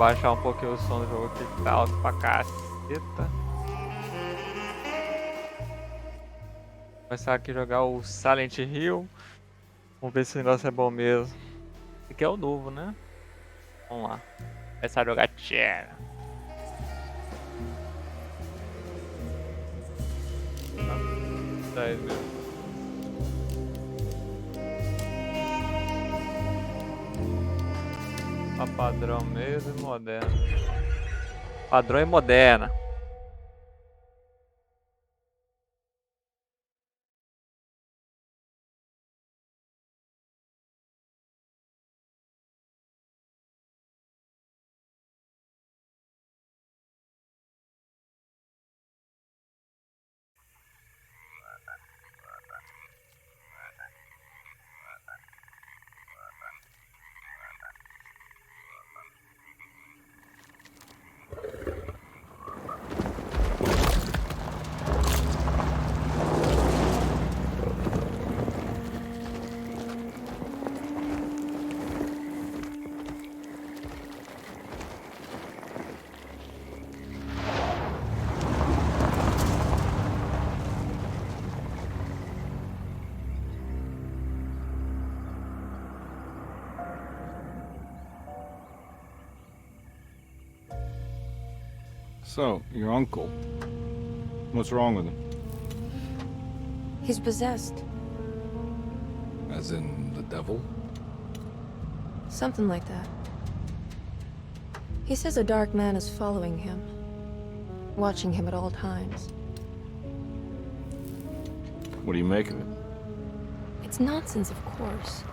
baixar um pouquinho o som do jogo aqui, que tá alto pra caceta. Começar aqui a jogar o Silent Hill. Vamos ver se o negócio é bom mesmo. Esse aqui é o novo, né? Vamos lá. Começar a jogar Tchera. Tá aí mesmo. A padrão mesmo e moderna. Padrão e moderna. So, your uncle. What's wrong with him? He's possessed. As in the devil? Something like that. He says a dark man is following him, watching him at all times. What do you make of it? It's nonsense, of course.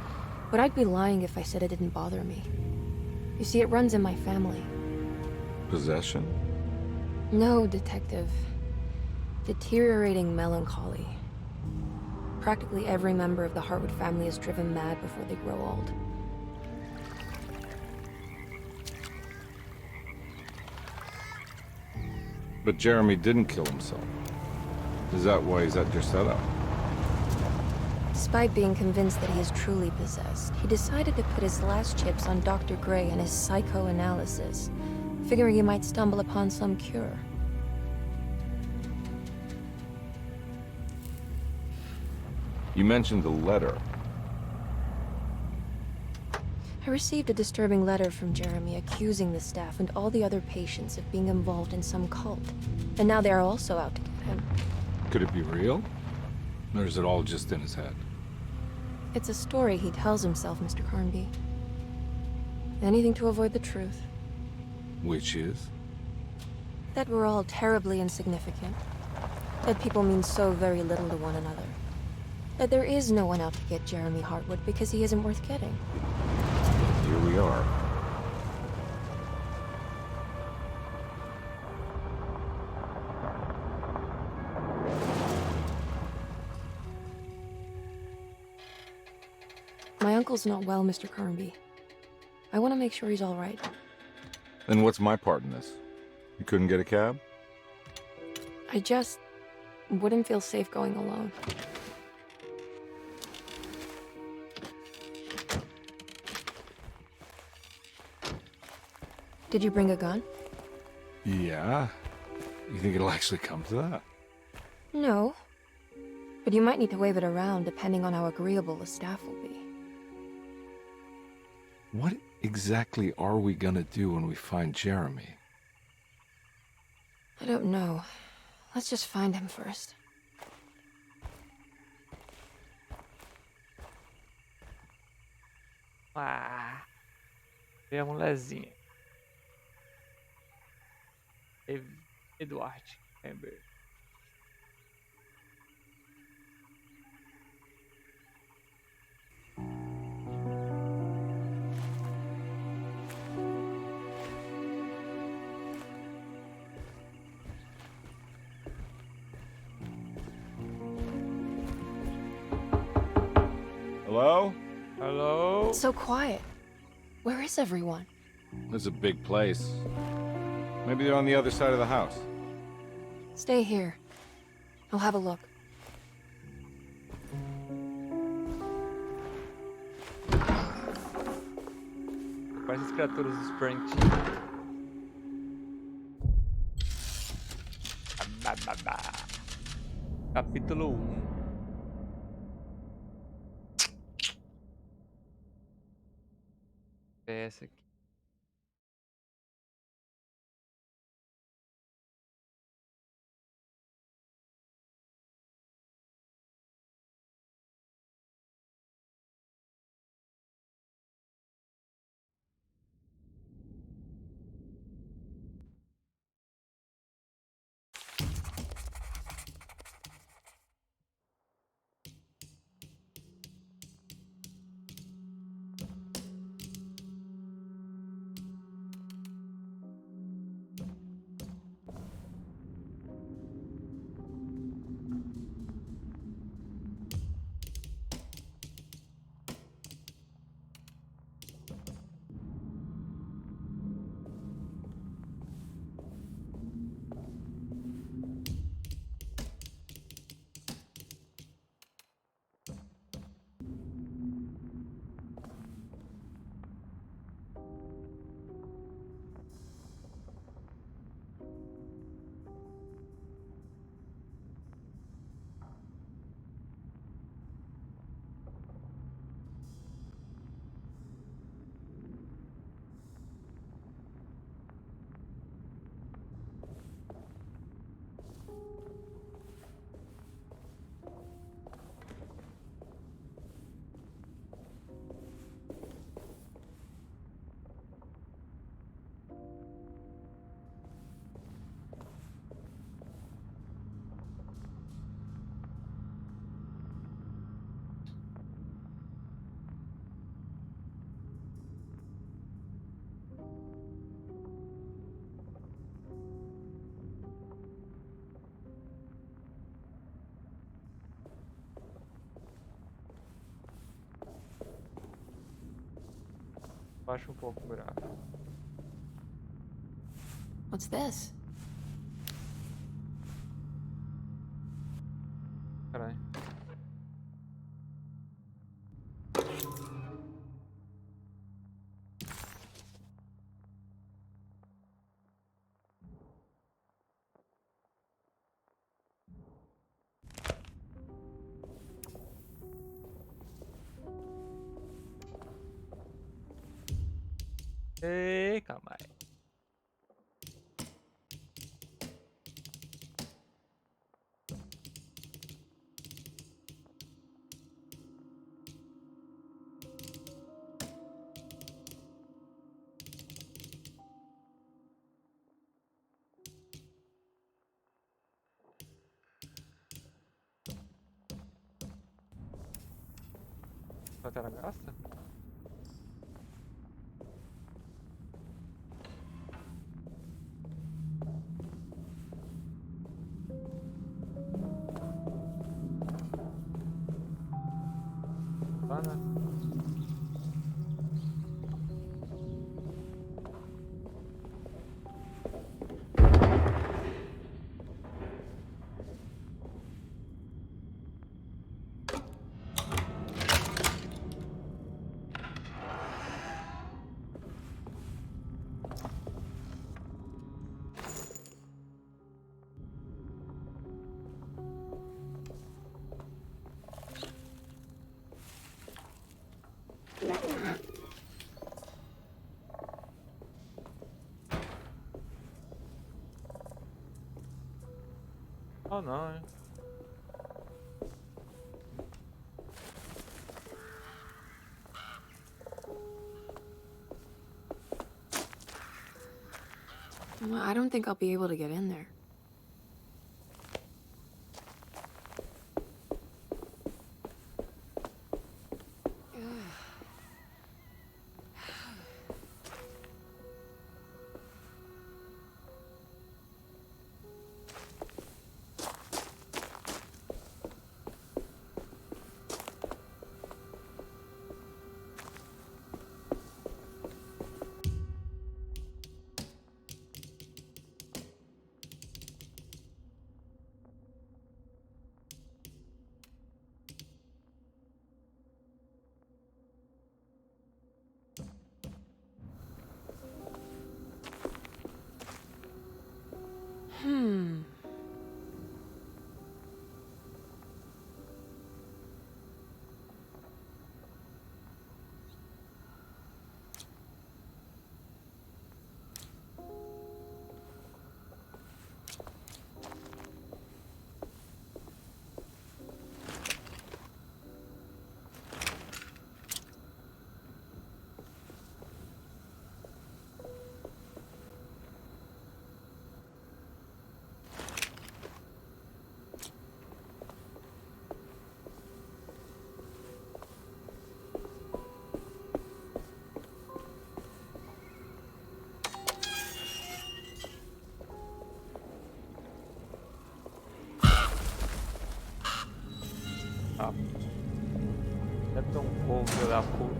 But I'd be lying if I said it didn't bother me. You see, it runs in my family. Possession? No, Detective. Deteriorating melancholy. Practically every member of the Hartwood family is driven mad before they grow old. But Jeremy didn't kill himself. Is that why he's at your setup? Despite being convinced that he is truly possessed, he decided to put his last chips on Dr. Gray and his psychoanalysis, figuring he might stumble upon some cure. You mentioned the letter. I received a disturbing letter from Jeremy accusing the staff and all the other patients of being involved in some cult. And now they are also out to get him. Could it be real? Or is it all just in his head? It's a story he tells himself, Mr. Carnby. Anything to avoid the truth. Which is? That we're all terribly insignificant. That people mean so very little to one another. That there is no one out to get Jeremy Hartwood because he isn't worth getting. Here we are. My uncle's not well, Mr. Carnby. I want to make sure he's all right. Then what's my part in this? You couldn't get a cab? I just wouldn't feel safe going alone. Did you bring a gun? Yeah. You think it'll actually come to that? No. But you might need to wave it around depending on how agreeable the staff will be. What exactly are we gonna do when we find Jeremy? I don't know. Let's just find him first. Ah, e a molezinha. Eduardo. Amber. Hello? Hello? It's so quiet. Where is everyone? This is a big place. Maybe they're on the other side of the house. Stay here. I'll have a look. Quais as criaturas do Sprint? Capítulo 1. Essa aqui. Baixa um pouco o gráfico. What's this? Caralho. Ei, calma aí. Sua tela gasta? Tá, né? Oh não, hein? Well, I don't think I'll be able to get in there.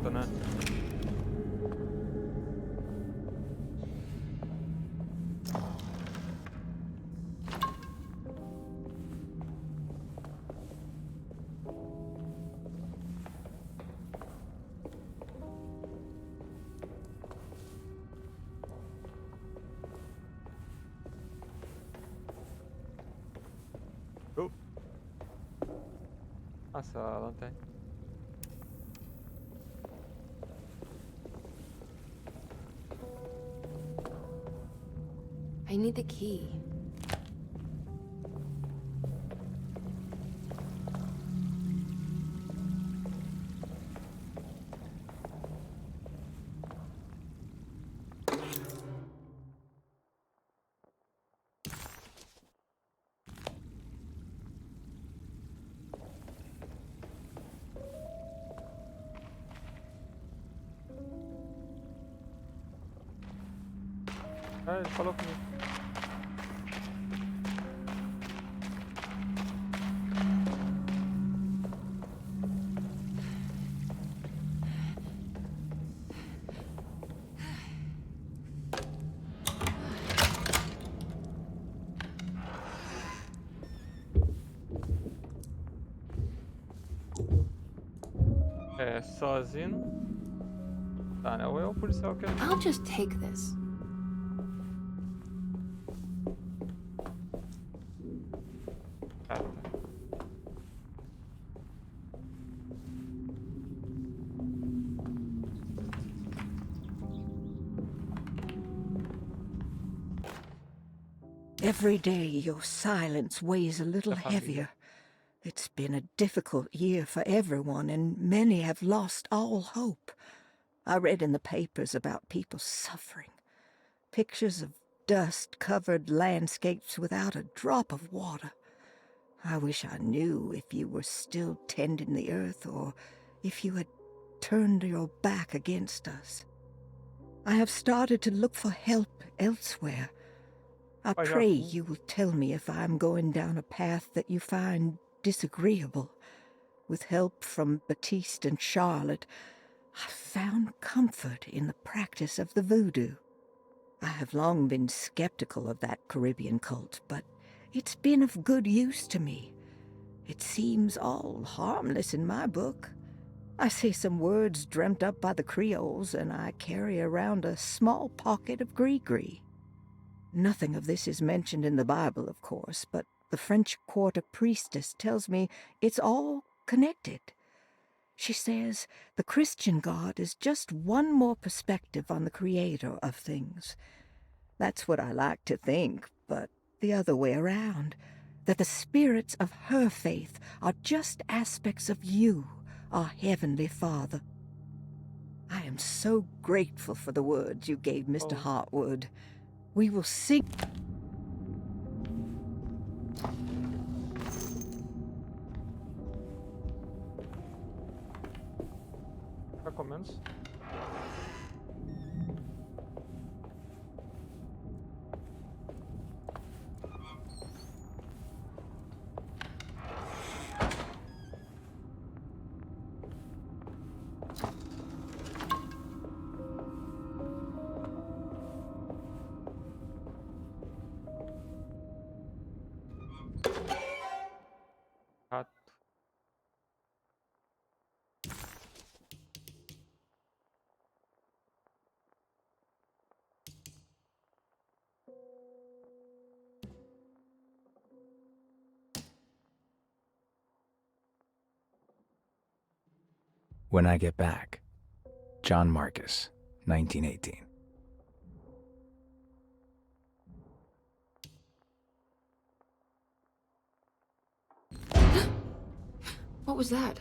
muito, né? Nossa, a lanterna. I need the key. Ah, ele falou comigo. É, sozinho. Tá, né? Ou é o policial que ajuda. I'll just take this. Ah, tá. Every day your silence weighs a little Da família. heavier. It's been a difficult year for everyone, and many have lost all hope. I read in the papers about people suffering. Pictures of dust-covered landscapes without a drop of water. I wish I knew if you were still tending the earth or if you had turned your back against us. I have started to look for help elsewhere. I Olha, pray you will tell me if I'm going down a path that you find disagreeable. With help from Baptiste and Charlotte, I found comfort in the practice of the voodoo. I have long been skeptical of that Caribbean cult, but it's been of good use to me. It seems all harmless in my book. I say some words dreamt up by the Creoles, and I carry around a small pocket of gree-gree. Nothing of this is mentioned in the Bible, of course, but the French quarter priestess tells me it's all connected. She says the Christian God is just one more perspective on the creator of things. That's what I like to think, but the other way around, that the spirits of her faith are just aspects of you, our Heavenly Father. I am so grateful for the words you gave Mr. Hartwood. We will seek... Tá com menos? Rato. When I Get Back, John Marcus, 1918. What was that?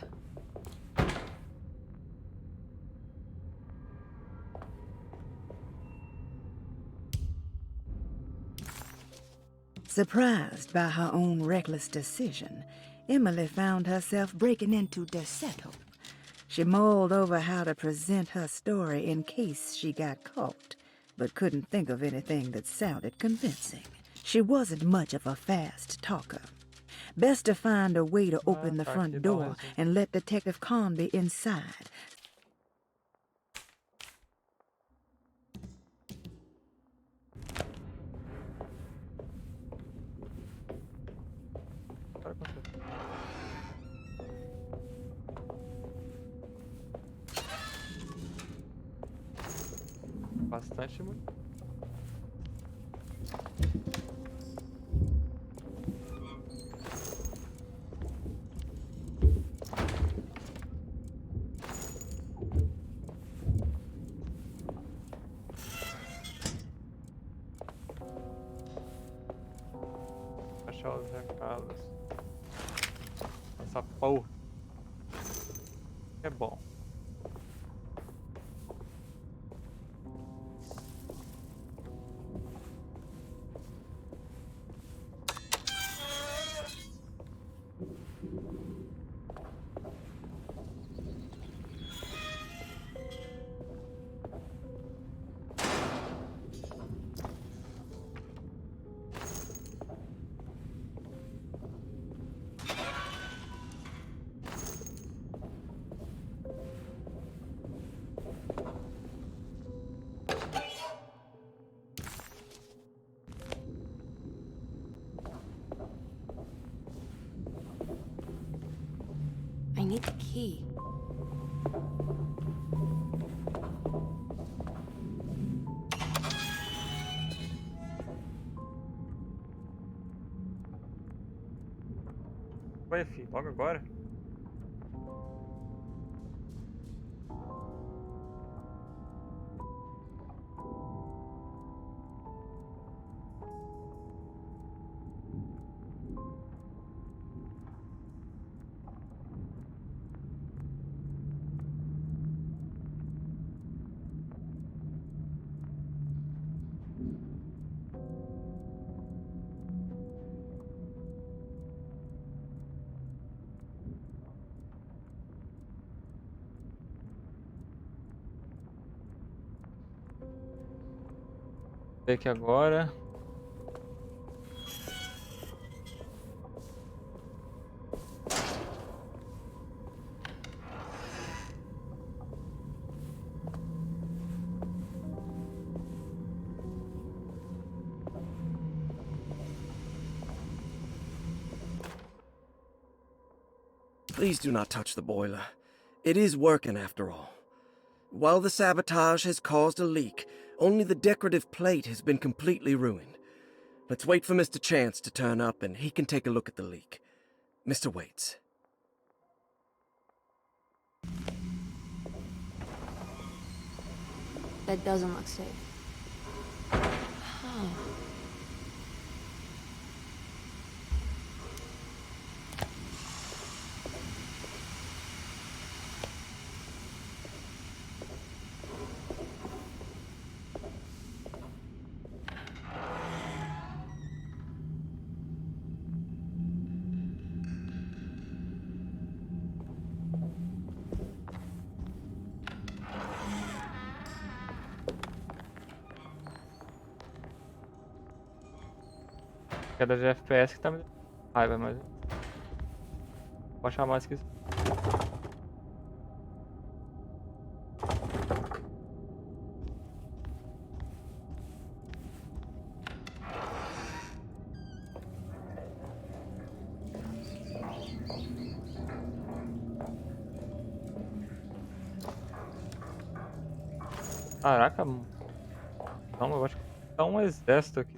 Surprised by her own reckless decision, Emily found herself breaking into Desetto. She mulled over how to present her story in case she got caught, but couldn't think of anything that sounded convincing. She wasn't much of a fast talker. Best to find a way to open the front door and let Detective Conby inside. bastante muito. Achar os recados. Essa porra. É bom. I need the key. Vai, filho, logo agora? Ver aqui agora. Please do not touch the boiler. It is working after all. While the sabotage has caused a leak, only the decorative plate has been completely ruined. Let's wait for Mr. Chance to turn up and he can take a look at the leak. Mr. Waits. That doesn't look safe. Huh. Queda de FPS que tá me dando raiva, mas. Vou achar mais que isso. Caraca, não, eu acho que tá um exército aqui.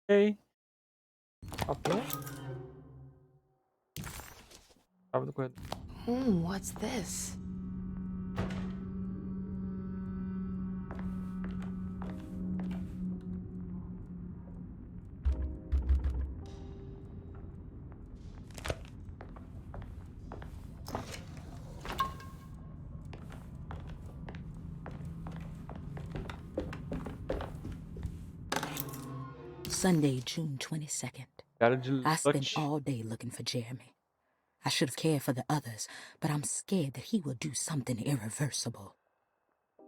Ei. Apoie. Tava do corredor. What's this? Sunday, June 22nd. Cara de I spent lote. all day looking for Jeremy. I should have cared for the others, but I'm scared that he will do something irreversible.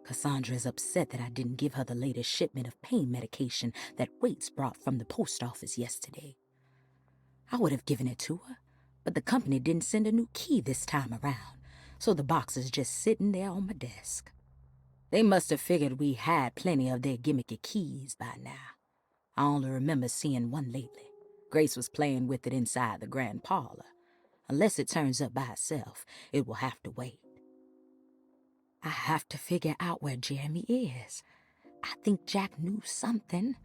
Cassandra is upset that I didn't give her the latest shipment of pain medication that Waits brought from the post office yesterday. I would have given it to her, but the company didn't send a new key this time around, so the box is just sitting there on my desk. They must have figured we had plenty of their gimmicky keys by now. I only remember seeing one lately. Grace was playing with it inside the grand parlor. Unless it turns up by itself, it will have to wait. I have to figure out where Jeremy is. I think Jack knew something.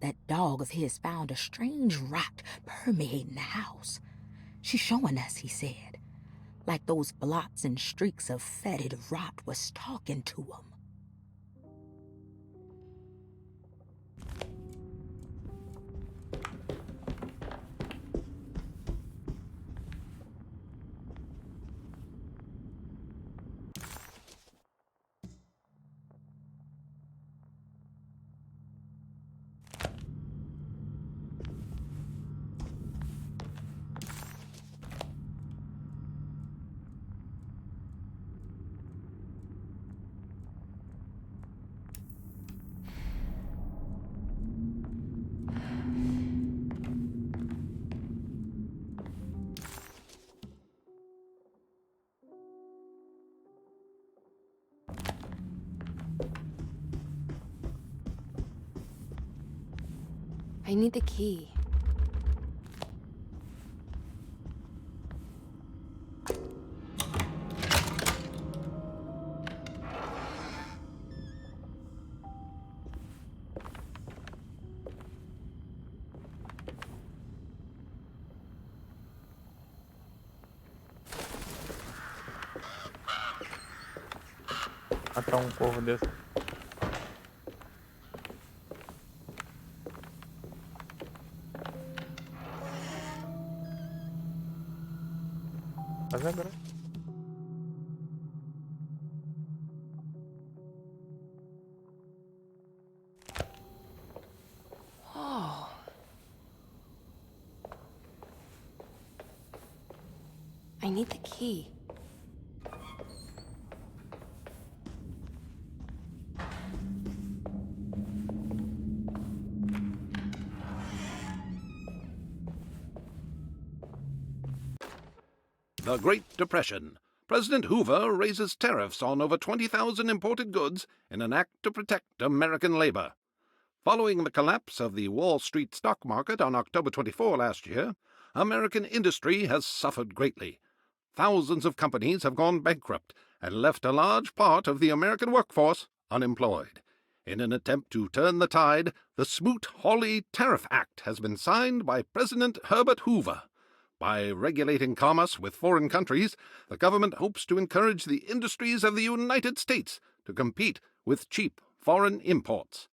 That dog of his found a strange rot permeating the house. She's showing us, he said. Like those blots and streaks of fetid rot was talking to him. I need the key. Matar um corvo desse. Faz agora. Oh. I need the key. The Great Depression. President Hoover raises tariffs on over 20,000 imported goods in an act to protect American labor. Following the collapse of the Wall Street stock market on October 24 last year, American industry has suffered greatly. Thousands of companies have gone bankrupt and left a large part of the American workforce unemployed. In an attempt to turn the tide, the Smoot-Hawley Tariff Act has been signed by President Herbert Hoover. By regulating commerce with foreign countries, the government hopes to encourage the industries of the United States to compete with cheap foreign imports.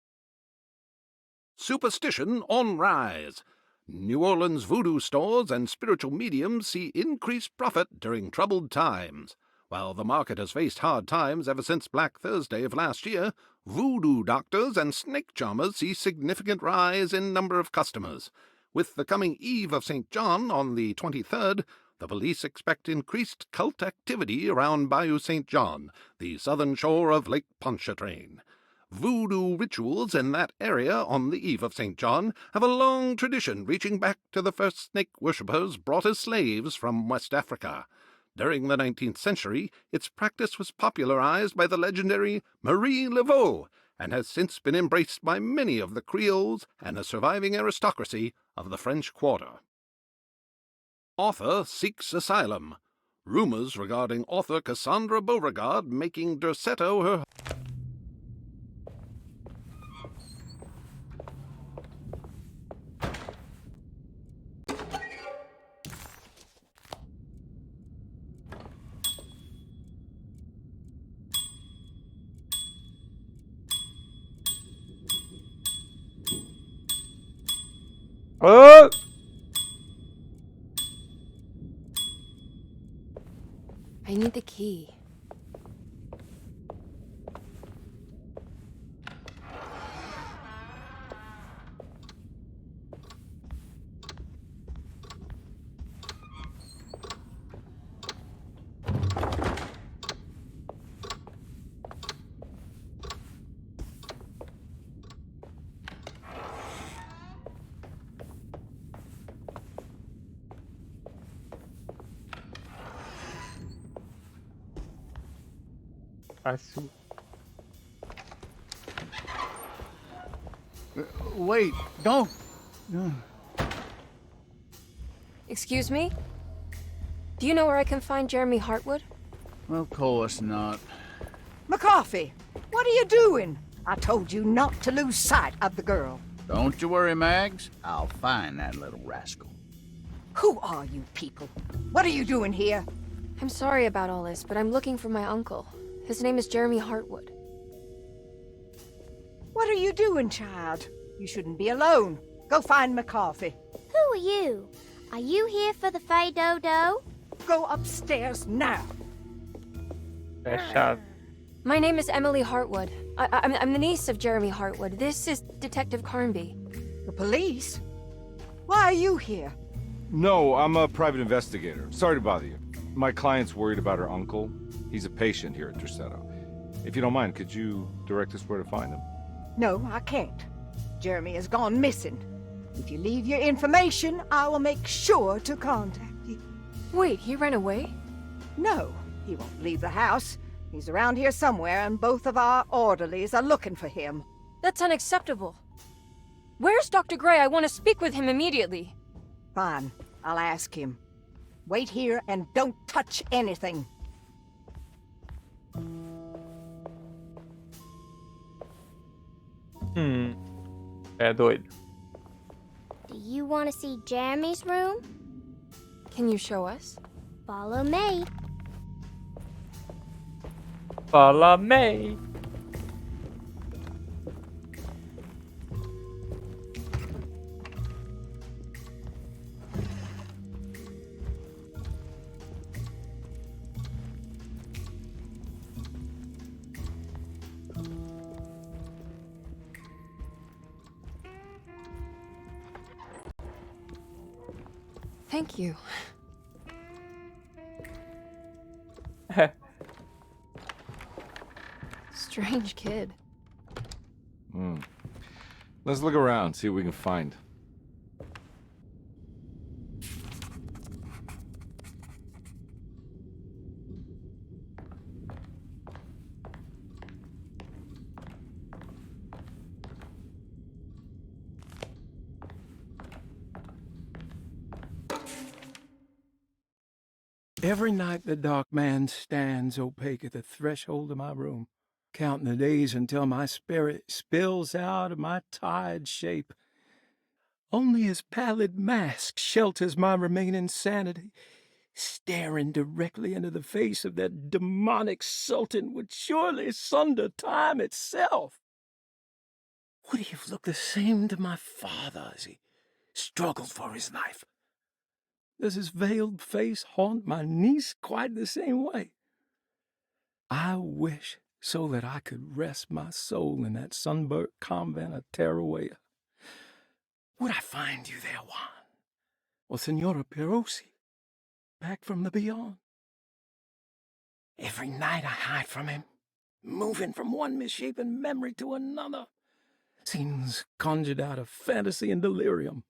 Superstition on rise. New Orleans voodoo stores and spiritual mediums see increased profit during troubled times. While the market has faced hard times ever since Black Thursday of last year, voodoo doctors and snake charmers see significant rise in number of customers. With the coming Eve of St. John on the 23rd, the police expect increased cult activity around Bayou St. John, the southern shore of Lake Pontchartrain. Voodoo rituals in that area on the Eve of St. John have a long tradition reaching back to the first snake worshippers brought as slaves from West Africa. During the 19th century, its practice was popularized by the legendary Marie Laveau, and has since been embraced by many of the Creoles and a surviving aristocracy of the French Quarter. Author seeks asylum. Rumors regarding author Cassandra Beauregard making Derceto her... Oh! I need the key. Acho. Wait, don't. Excuse me? Do you know where I can find Jeremy Hartwood? Of course not. McCarthy, what are you doing? I told you not to lose sight of the girl. Don't you worry, Mags. I'll find that little rascal. Who are you people? What are you doing here? I'm sorry about all this, but I'm looking for my uncle. His name is Jeremy Hartwood. What are you doing, child? You shouldn't be alone. Go find McCarthy. Who are you? Are you here for the Fey Dodo? Go upstairs now. Deixa. My name is Emily Hartwood. I'm the niece of Jeremy Hartwood. This is Detective Carnby. The police? Why are you here? No, I'm a private investigator. Sorry to bother you. My client's worried about her uncle. He's a patient here at Derceto. If you don't mind, could you direct us where to find him? No, I can't. Jeremy has gone missing. If you leave your information, I will make sure to contact you. Wait, he ran away? No, he won't leave the house. He's around here somewhere, and both of our orderlies are looking for him. That's unacceptable. Where's Dr. Gray? I want to speak with him immediately. Fine, I'll ask him. Wait here and don't touch anything. É doido. Do you want to see Jeremy's room? Can you show us? Follow me. Fala, May. Thank you. Strange kid. Let's look around, see what we can find. Every night the dark man stands opaque at the threshold of my room, counting the days until my spirit spills out of my tired shape. Only his pallid mask shelters my remaining sanity. Staring directly into the face of that demonic sultan would surely sunder time itself. Would he have looked the same to my father as he struggled for his life? Does his veiled face haunt my niece quite the same way? I wish so that I could rest my soul in that sunburnt convent of Teruel. Would I find you there, Juan? Or Senora Perosi, back from the beyond? Every night I hide from him, moving from one misshapen memory to another. Scenes conjured out of fantasy and delirium.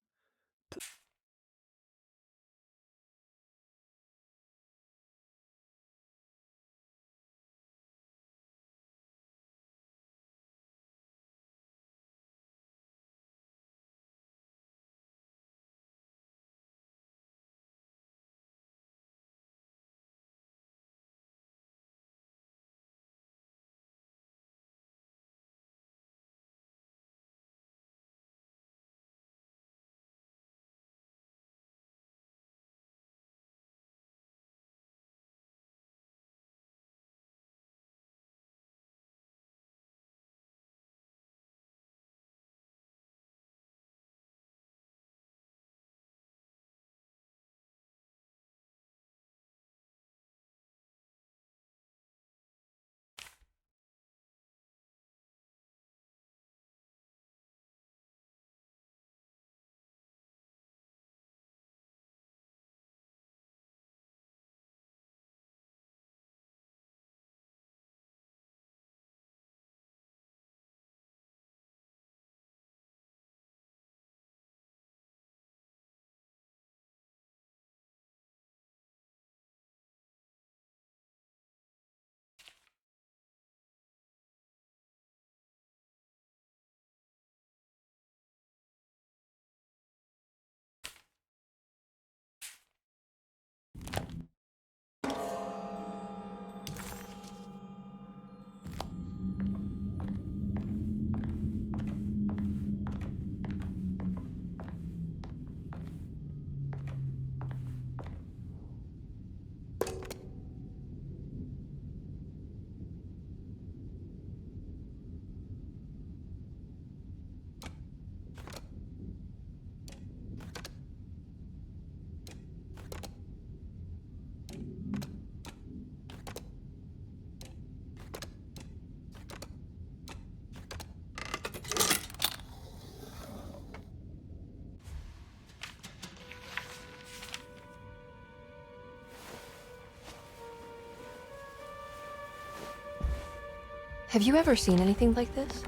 Have you ever seen anything like this?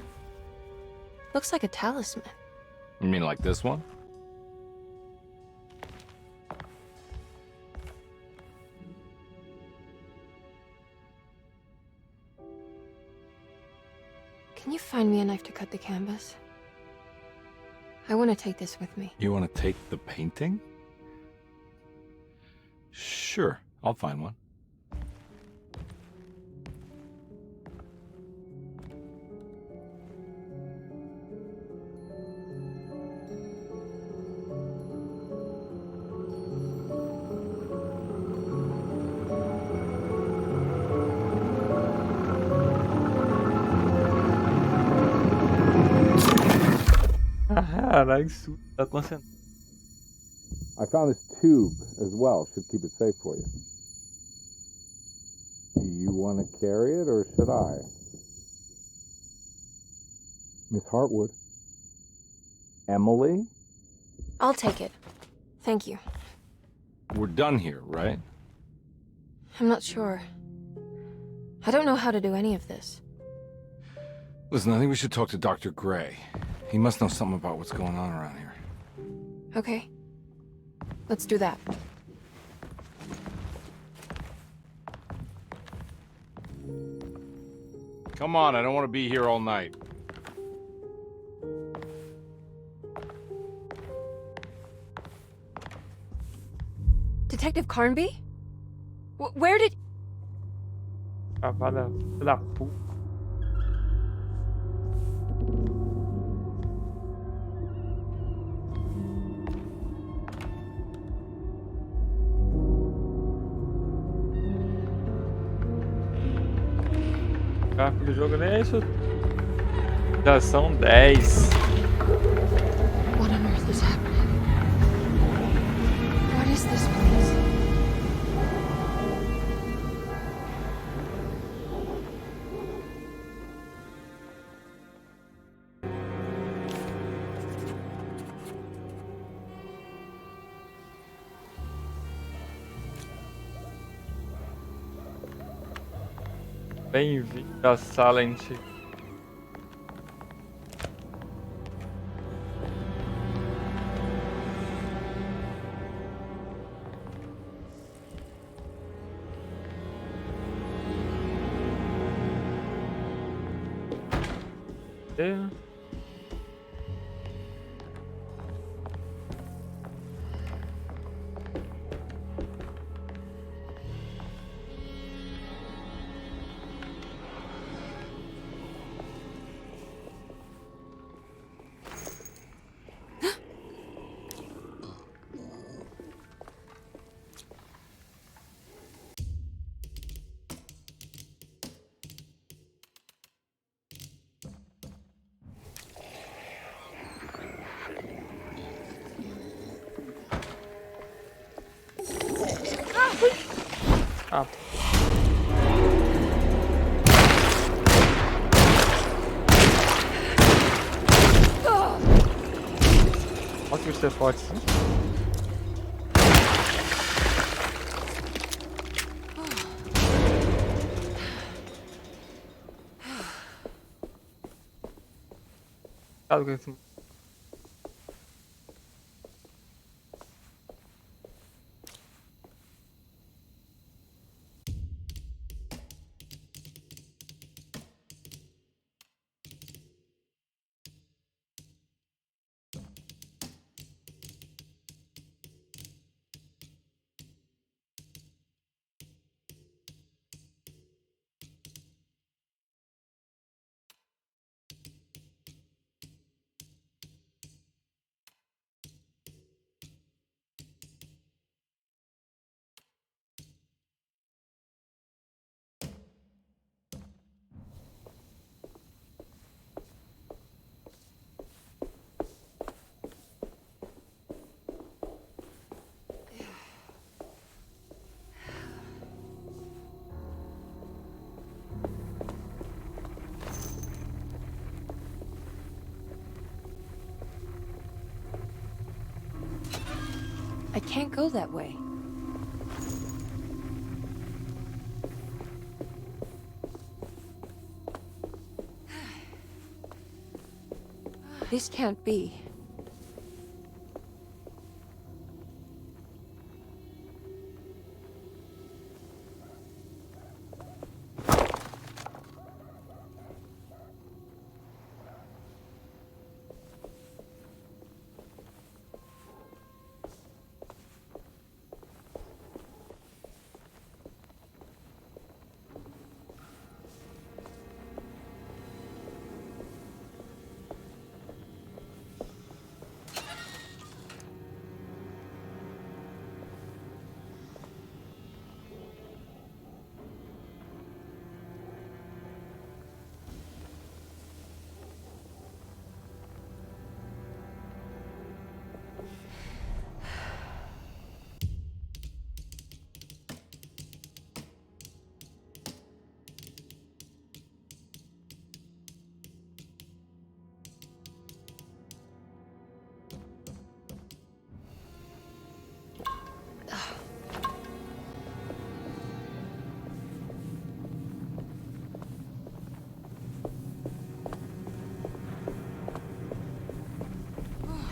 Looks like a talisman. You mean like this one? Can you find me a knife to cut the canvas? I want to take this with me. You want to take the painting? Sure, I'll find one. Caralho, isso tá concentrado. I found this tube as well. Should keep it safe for you. Do you want to carry it or should I? Miss Hartwood? Emily? I'll take it. Thank you. We're done here, right? I'm not sure. I don't know how to do any of this. Listen, I think we should talk to Dr. Gray. He must know something about what's going on around here. Okay. Let's do that. Come on, I don't want to be here all night. Detective Carnby? Where did... Cavada da puta. O gráfico do jogo nem é isso. Já são 10. What on earth is happening? What is this place? Bem-vindo a Silent. Ah. Olha que você é forte, sim. Sabe o que é isso? I can't go that way. This can't be.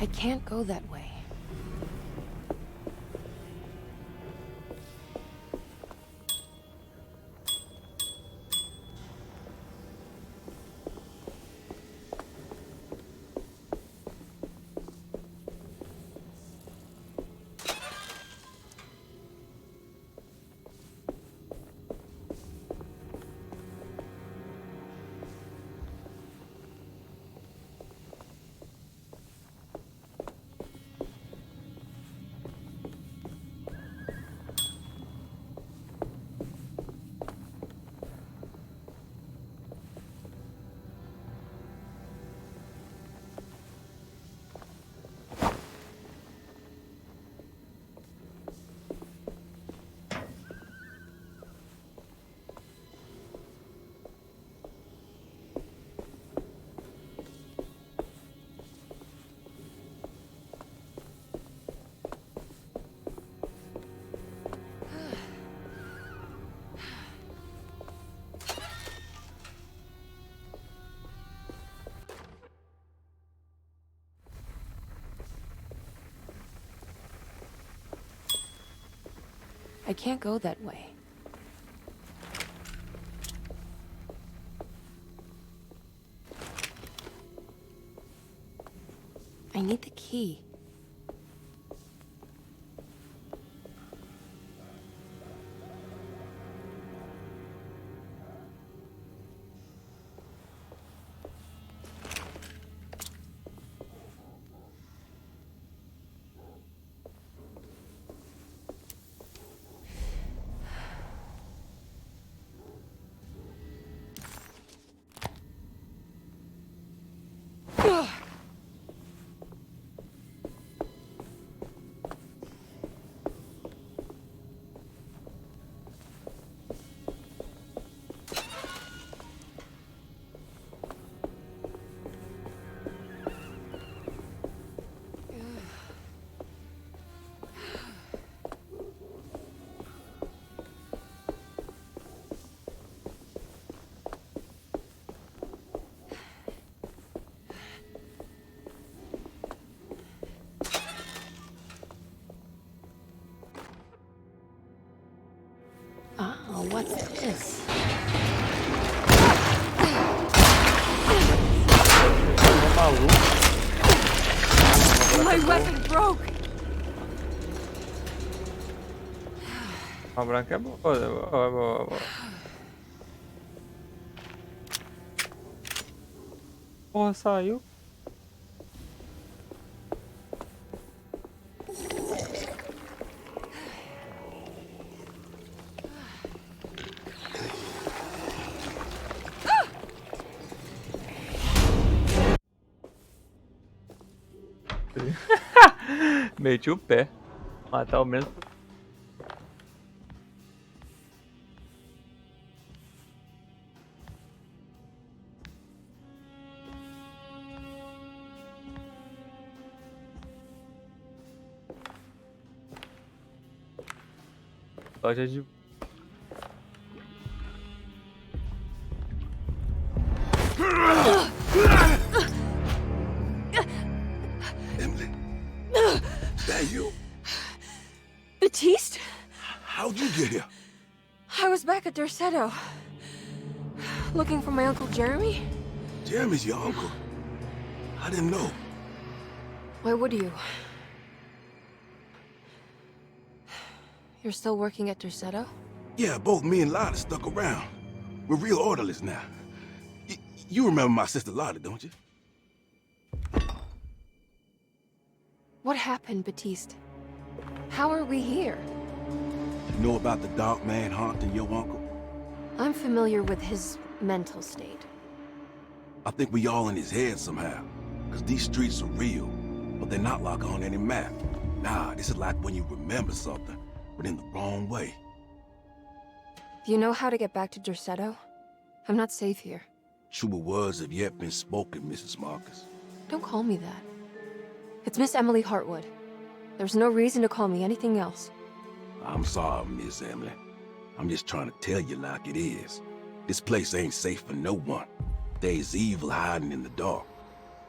I can't go that way. I can't go that way. I need the key. Oh, what's this? My weapon broke. A branca é boa, boa. Porra, saiu. Meti o pé. Matar o mesmo. Loja de... Batiste? How'd you get here? I was back at Derceto. Looking for my Uncle Jeremy? Jeremy's your uncle. I didn't know. Why would you? You're still working at Derceto? Yeah, both me and Lotta stuck around. We're real orderlies now. You remember my sister Lotta, don't you? What happened, Batiste? How are we here? You know about the dark man haunting your uncle? I'm familiar with his mental state. I think we all in his head somehow. Because these streets are real, but they're not like on any map. Nah, this is like when you remember something, but in the wrong way. Do you know how to get back to Derceto? I'm not safe here. Truer words have yet been spoken, Mrs. Marcus. Don't call me that. It's Miss Emily Hartwood. There's no reason to call me anything else. I'm sorry, Miss Emily. I'm just trying to tell you like it is. This place ain't safe for no one. There's evil hiding in the dark.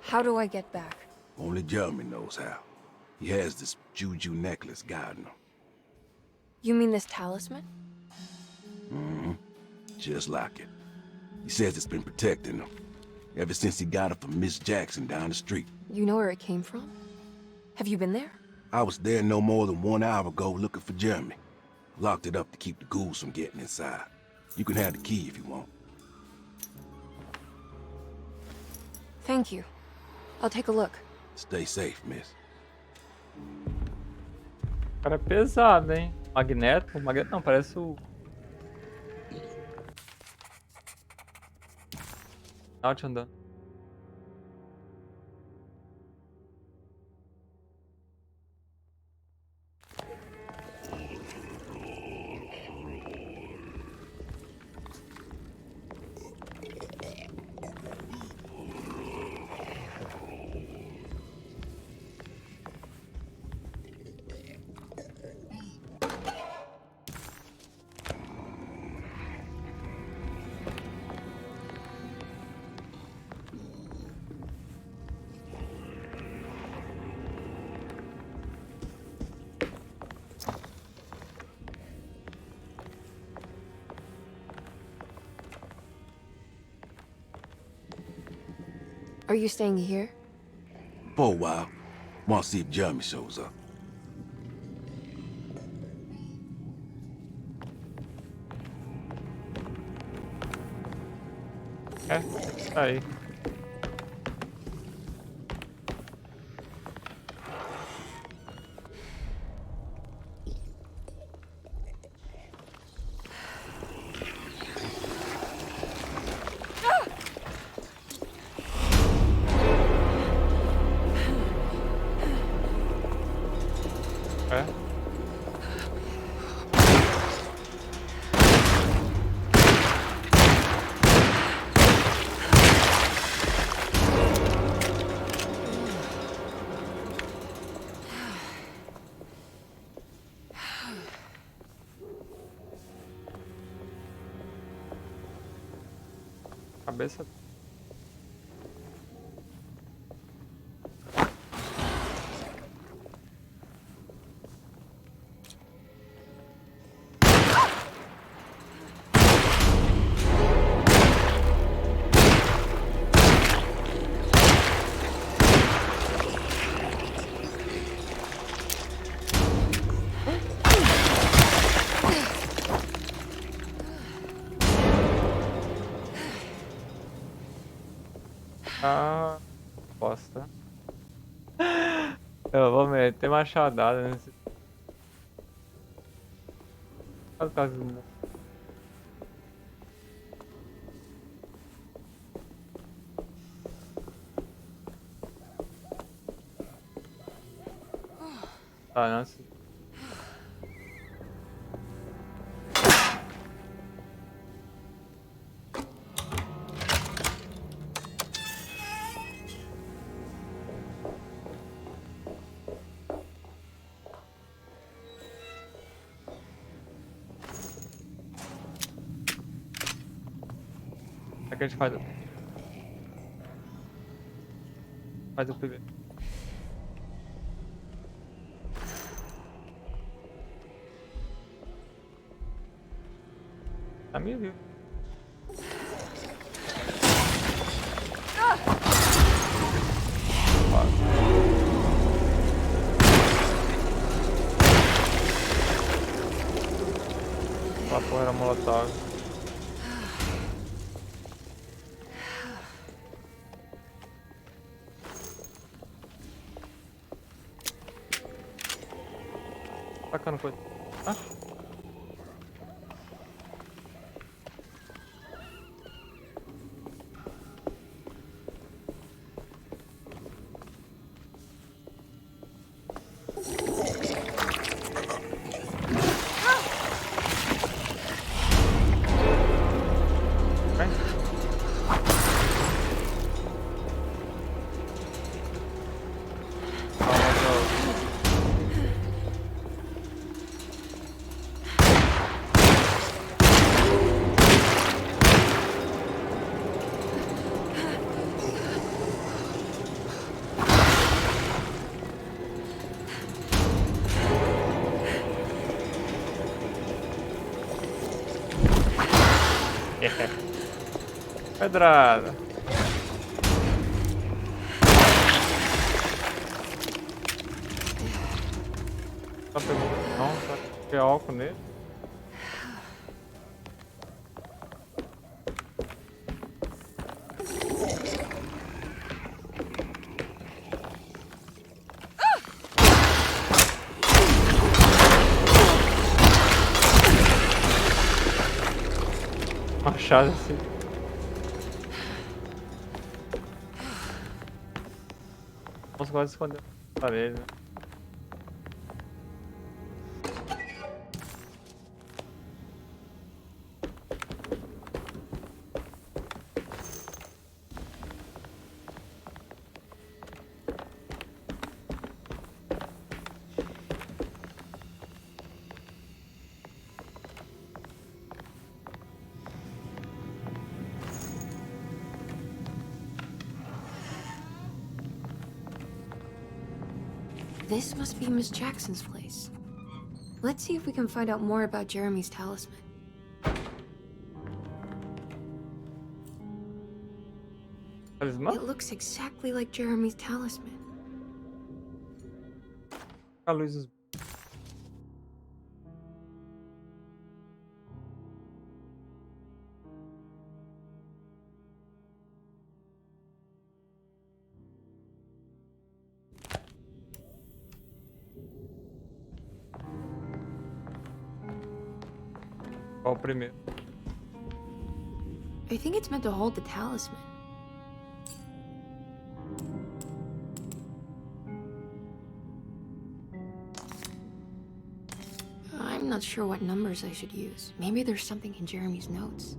How do I get back? Only Jeremy knows how. He has this juju necklace guiding him. You mean this talisman? Mm-hmm. Just like it. He says it's been protecting him ever since he got it from Miss Jackson down the street. You know where it came from? Have you been there? I was there no more than 1 hour ago looking for Jeremy. Locked it up to keep the ghouls from getting inside. You can have the key if you want. Thank you. I'll take a look. Stay safe, miss. Cara, é pesado, hein? Magneto? Magneto não, parece o... Naut andando. Are you staying here? For a while. Want to see if Jeremy shows up. É, aí. É. Cabeça. Ah, bosta. Eu vou meter machadada nesse. Olha o caso do mundo. Ah, nossa. Que a gente faz o primeiro. Tá me viu. Uma porra era molotov. Tacando coisa. Ah. Pedrada. Tá pegando. Não, tá com álcool nele. Machado assim. Nossa, gosta de esconder a parede, né? This must be Miss Jackson's place. Let's see if we can find out more about Jeremy's talisman. It looks exactly like Jeremy's talisman. A luz dos... Qual o primeiro? I think it's meant to hold the talisman. I'm not sure what numbers I should use. Maybe there's something in Jeremy's notes.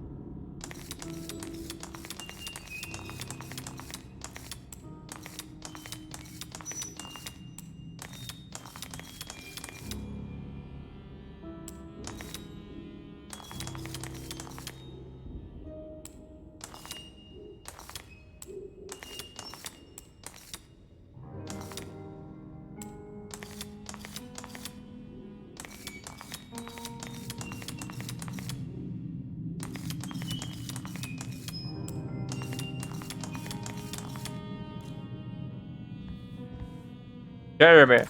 Jeremy.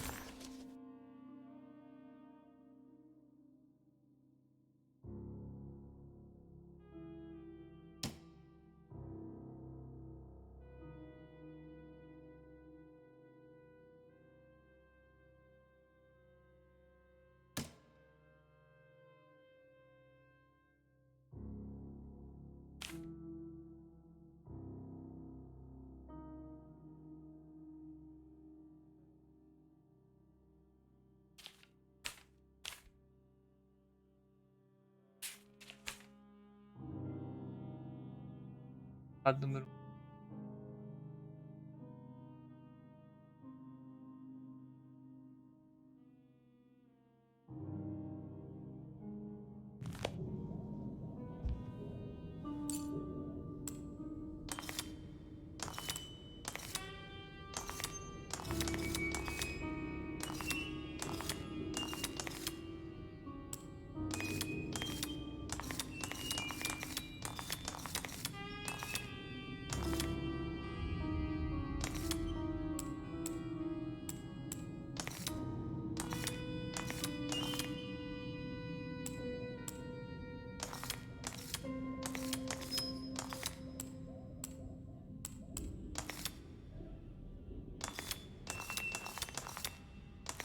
Número...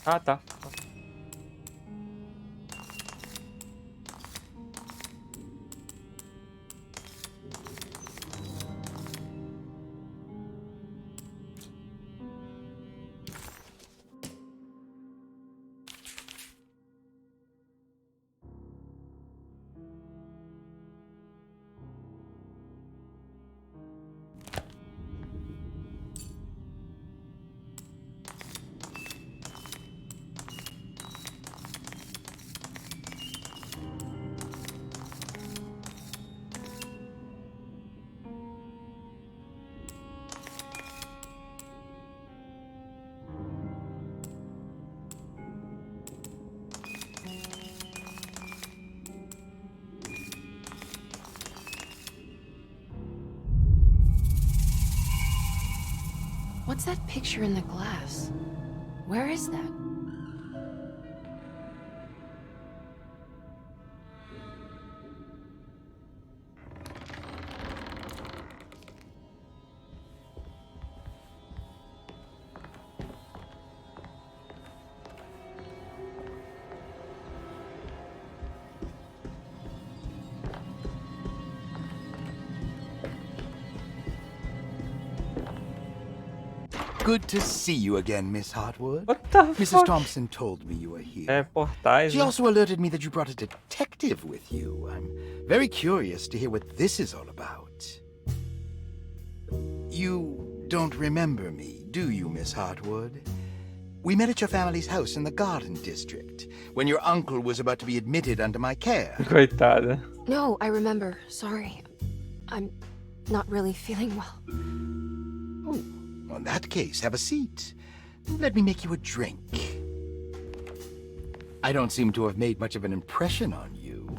Ah, tá. What's that picture in the glass? Where is that? Good to see you again, Miss Hartwood. What the Mrs. fuck? Thompson told me you were here. É portais, She né? also alerted me that you brought a detective with you. I'm very curious to hear what this is all about. You don't remember me, do you, Miss Hartwood? We met at your family's house in the Garden District, when your uncle was about to be admitted under my care. Coitada. No, I remember. Sorry. I'm not really feeling well. In that case, have a seat. Let me make you a drink. I don't seem to have made much of an impression on you.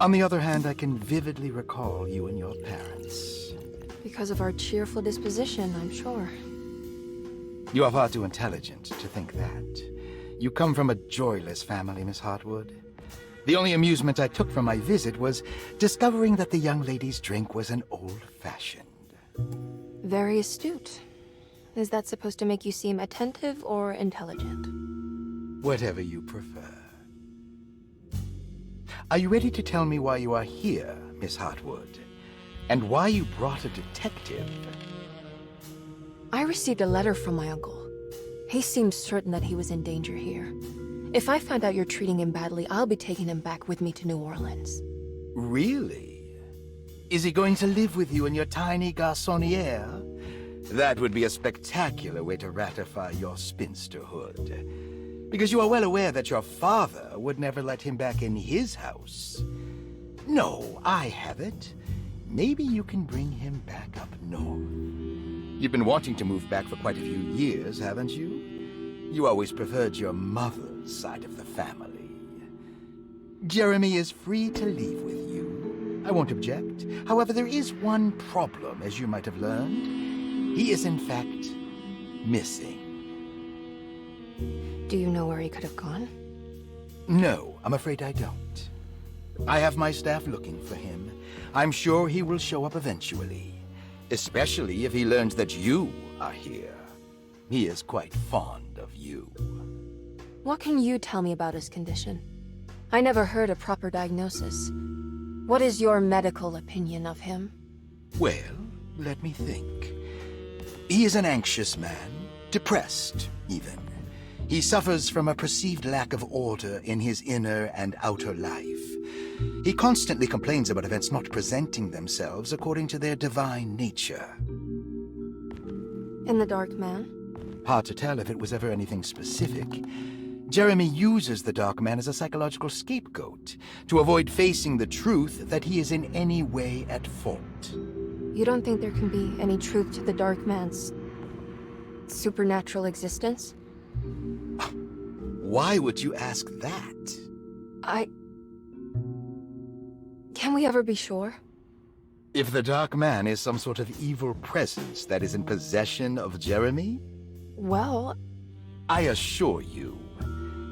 On the other hand, I can vividly recall you and your parents. Because of our cheerful disposition, I'm sure. You are far too intelligent to think that. You come from a joyless family, Miss Hartwood. The only amusement I took from my visit was discovering that the young lady's drink was an old-fashioned. Very astute. Is that supposed to make you seem attentive or intelligent? Whatever you prefer. Are you ready to tell me why you are here, Miss Hartwood? And why you brought a detective? I received a letter from my uncle. He seems certain that he was in danger here. If I find out you're treating him badly, I'll be taking him back with me to New Orleans. Really? Is he going to live with you in your tiny garçonniere? That would be a spectacular way to ratify your spinsterhood. Because you are well aware that your father would never let him back in his house. No, I have it. Maybe you can bring him back up north. You've been wanting to move back for quite a few years, haven't you? You always preferred your mother's side of the family. Jeremy is free to leave with you. I won't object. However, there is one problem, as you might have learned. He is, in fact, missing. Do you know where he could have gone? No, I'm afraid I don't. I have my staff looking for him. I'm sure he will show up eventually. Especially if he learns that you are here. He is quite fond of you. What can you tell me about his condition? I never heard a proper diagnosis. What is your medical opinion of him? Well, let me think. He is an anxious man, depressed, even. He suffers from a perceived lack of order in his inner and outer life. He constantly complains about events not presenting themselves according to their divine nature. And the Dark Man? Hard to tell if it was ever anything specific. Jeremy uses the Dark Man as a psychological scapegoat to avoid facing the truth that he is in any way at fault. You don't think there can be any truth to the Dark Man's supernatural existence? Why would you ask that? Can we ever be sure? If the Dark Man is some sort of evil presence that is in possession of Jeremy? Well, I assure you,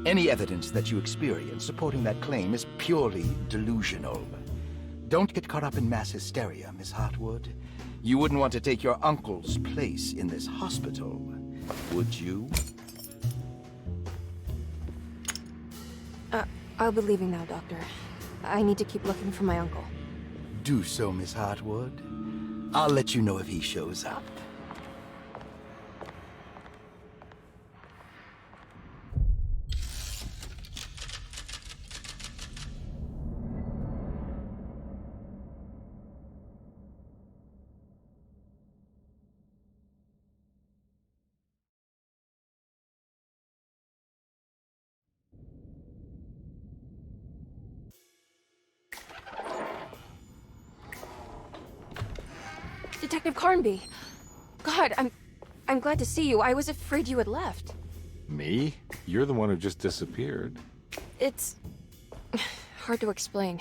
any evidence that you experience supporting that claim is purely delusional. Don't get caught up in mass hysteria, Miss Hartwood. You wouldn't want to take your uncle's place in this hospital, would you? I'll be leaving now, Doctor. I need to keep looking for my uncle. Do so, Miss Hartwood. I'll let you know if he shows up. Detective Carnby! God, I'm glad to see you. I was afraid you had left. Me? You're the one who just disappeared. It's hard to explain.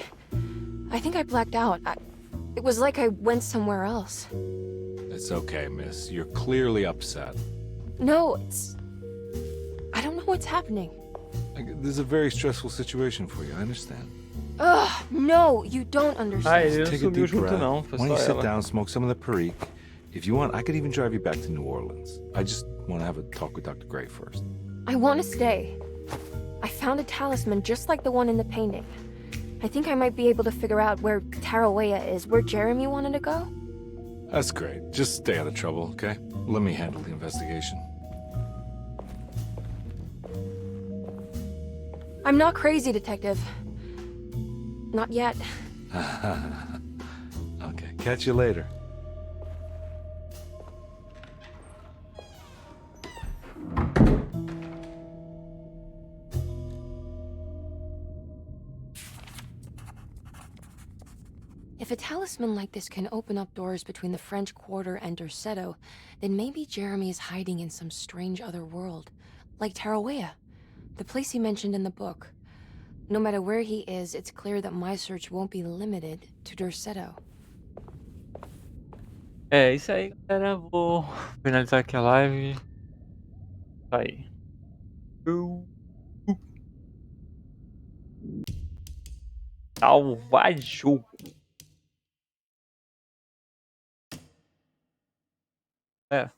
I think I blacked out. It was like I went somewhere else. It's okay, miss. You're clearly upset. No, I don't know what's happening. This is a very stressful situation for you, I understand. Ugh, no, you don't understand. Ele não Take a subiu deep junto breath. não, Why foi don't you só sit ela. down, smoke some of the perique? If you want, I could even drive you back to New Orleans. I just want to have a talk with Dr. Gray first. I want to stay. I found a talisman just like the one in the painting. I think I might be able to figure out where Tarawea is, where Jeremy wanted to go. That's great. Just stay out of trouble, okay? Let me handle the investigation. I'm not crazy, Detective. Not yet. Okay, catch you later. If a talisman like this can open up doors between the French Quarter and Derceto, then maybe Jeremy is hiding in some strange other world. Like Tarawea, the place he mentioned in the book. No matter where he is, it's clear that my search won't be limited to Derceto. É isso aí, galera. Vou finalizar aqui a live. Tá aí. Salvar jogo. É.